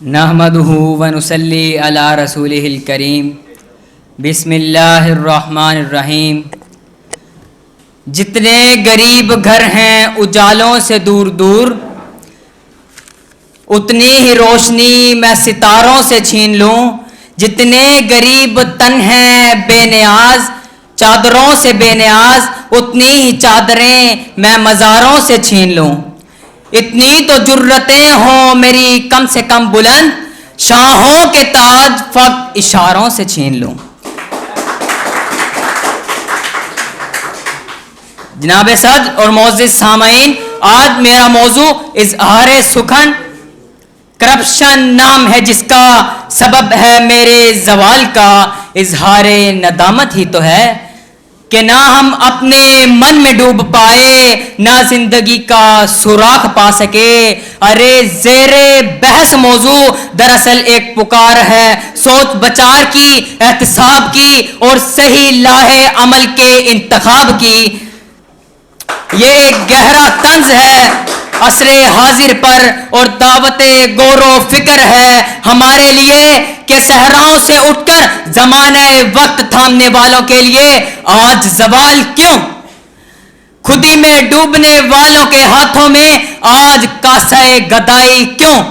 نحمدہ ونصلی علی رسولہ الکریم بسم اللہ الرحمن الرحیم۔ جتنے غریب گھر ہیں اجالوں سے دور دور، اتنی ہی روشنی میں ستاروں سے چھین لوں۔ جتنے غریب تن ہیں بے نیاز چادروں سے بے نیاز، اتنی ہی چادریں میں مزاروں سے چھین لوں۔ اتنی تو جرتیں ہوں میری کم سے کم بلند، شاہوں کے تاج فقط اشاروں سے چھین لوں۔ جناب صدر اور معزز سامعین، آج میرا موضوع اظہار سخن کرپشن نام ہے، جس کا سبب ہے میرے زوال کا اظہار ندامت ہی تو ہے کہ نہ ہم اپنے من میں ڈوب پائے، نہ زندگی کا سوراخ پا سکے۔ ارے زیر بحث موضوع دراصل ایک پکار ہے سوچ بچار کی، احتساب کی اور صحیح لاہے عمل کے انتخاب کی۔ یہ ایک گہرا طنز ہے عصر حاضر پر اور دعوت غور و فکر ہے ہمارے لیے کہ صحراؤں سے اٹھ کر زمانہ وقت تھامنے والوں کے لیے آج زوال کیوں؟ خودی میں ڈوبنے والوں کے ہاتھوں میں آج کاسہ گدائی کیوں؟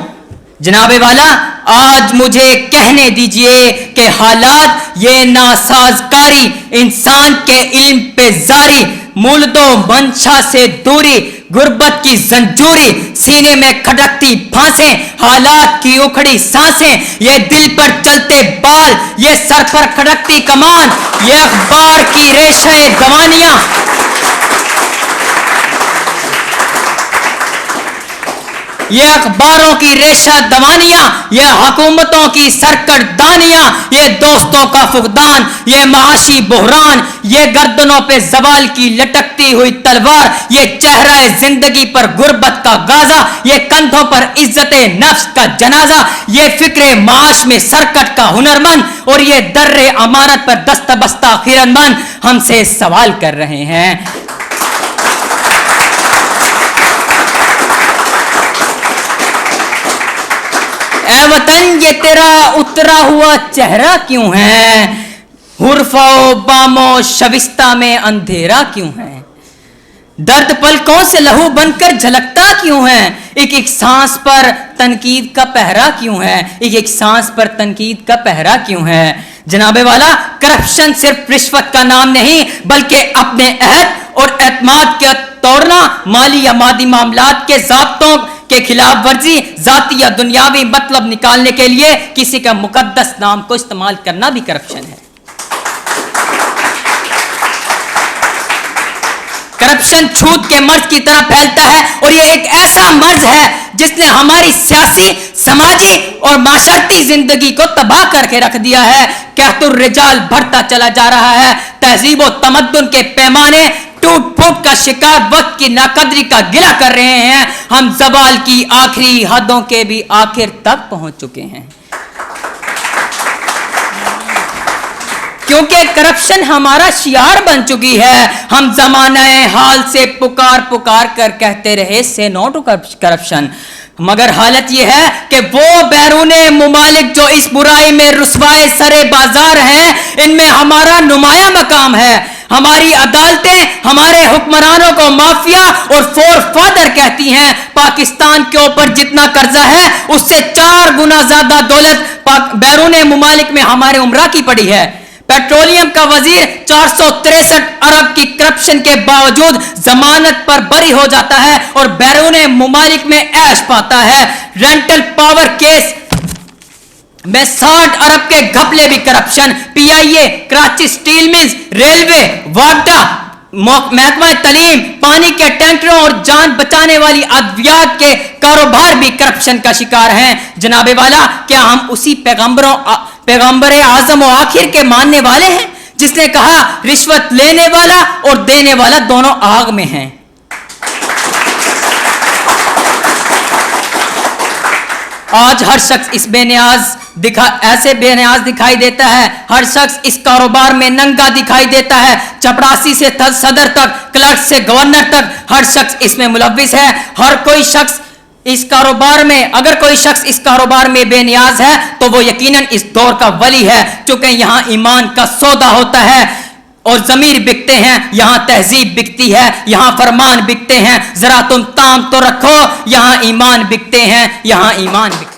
جناب والا، آج مجھے کہنے دیجئے کہ حالات یہ ناسازگاری، انسان کے علم پہ زاری، مولد و منشا سے دوری، غربت کی زنجوری، سینے میں کھٹکتی پھانسیں، حالات کی اکھڑی سانسیں، یہ دل پر چلتے بال، یہ سر پر کھٹکتی کمان، یہ اخبار کی ریشہ دوانیاں، یہ اخباروں کی ریشہ دوانیاں، یہ حکومتوں کی سرکردانیاں، یہ دوستوں کا فقدان، یہ معاشی بحران، یہ گردنوں پہ زوال کی لٹکتی ہوئی تلوار، یہ چہرہ زندگی پر غربت کا غازہ، یہ کندھوں پر عزت نفس کا جنازہ، یہ فکر معاش میں سرکٹ کا ہنرمند اور یہ در امانت پر دست بستہ خیرمند ہم سے سوال کر رہے ہیں۔ اے وطن، یہ تیرا اترا ہوا چہرہ کیوں ہے؟ حرف و بام و شبستہ میں اندھیرا کیوں ہے؟ درد پلکوں سے لہو بن کر جھلکتا کیوں ہے؟ ایک ایک سانس پر تنقید کا پہرا کیوں ہے؟ ایک ایک سانس پر تنقید کا پہرا کیوں ہے؟ جناب والا، کرپشن صرف رشوت کا نام نہیں، بلکہ اپنے عہد اور اعتماد کا توڑنا، مالی یا مادی معاملات کے ضابطوں کے خلاف ورزی، ذاتی یا دنیاوی مطلب نکالنے کے لیے کسی کا مقدس نام کو استعمال کرنا بھی کرپشن ہے۔ کرپشن چھوت کے مرض کی طرح پھیلتا ہے اور یہ ایک ایسا مرض ہے جس نے ہماری سیاسی، سماجی اور معاشرتی زندگی کو تباہ کر کے رکھ دیا ہے۔ قحط الرجال بڑھتا چلا جا رہا ہے، تہذیب و تمدن کے پیمانے ٹوٹ پھوٹ کا شکار وقت کی ناقدری کا گلہ کر رہے ہیں۔ ہم زوال کی آخری حدوں کے بھی آخر تک پہنچ چکے ہیں، کیونکہ کرپشن ہمارا شعار بن چکی ہے۔ ہم زمانہ حال سے پکار کر کہتے رہے سے نو ٹو کرپشن، مگر حالت یہ ہے کہ وہ بیرون ممالک جو اس برائی میں رسوائے سرے بازار ہیں، ان میں ہمارا نمایاں مقام ہے۔ ہماری عدالتیں ہمارے حکمرانوں کو مافیا اور فور فادر کہتی ہیں۔ پاکستان کے اوپر جتنا قرضہ ہے اس سے 4 گنا زیادہ دولت بیرون ممالک میں ہمارے عمرہ کی پڑی ہے۔ پیٹرولیم کا وزیر 463 ارب کی کرپشن کے باوجود ضمانت پر بری ہو جاتا ہے اور بیرون ممالک میں عیش پاتا ہے۔ رینٹل پاور کیس میں 60 ارب کے گھپلے بھی کرپشن۔ پی آئی اے، کراچی سٹیل ملز، ریلوے، واڈا، محکمہ تعلیم، پانی کے ٹینکروں اور جان بچانے والی ادویات کے کاروبار بھی کرپشن کا شکار ہیں۔ جناب والا، کیا ہم اسی پیغمبر اعظم و آخر کے ماننے والے ہیں جس نے کہا رشوت لینے والا اور دینے والا دونوں آگ میں ہیں؟ آج ہر شخص اس ایسے بے نیاز دکھائی دیتا ہے، ہر شخص اس کاروبار میں ننگا دکھائی دیتا ہے، چپڑاسی سے صدر تک، کلرک سے گورنر تک، ہر شخص اس میں ملوث ہے۔ ہر کوئی شخص اس کاروبار میں اگر کوئی شخص اس کاروبار میں بے نیاز ہے تو وہ یقیناً اس دور کا ولی ہے، چونکہ یہاں ایمان کا سودا ہوتا ہے اور ضمیر بکتے ہیں، یہاں تہذیب بکتی ہے، یہاں فرمان بکتے ہیں، ذرا تم تام تو رکھو، یہاں ایمان بکتے ہیں، یہاں ایمان بکتے ہیں۔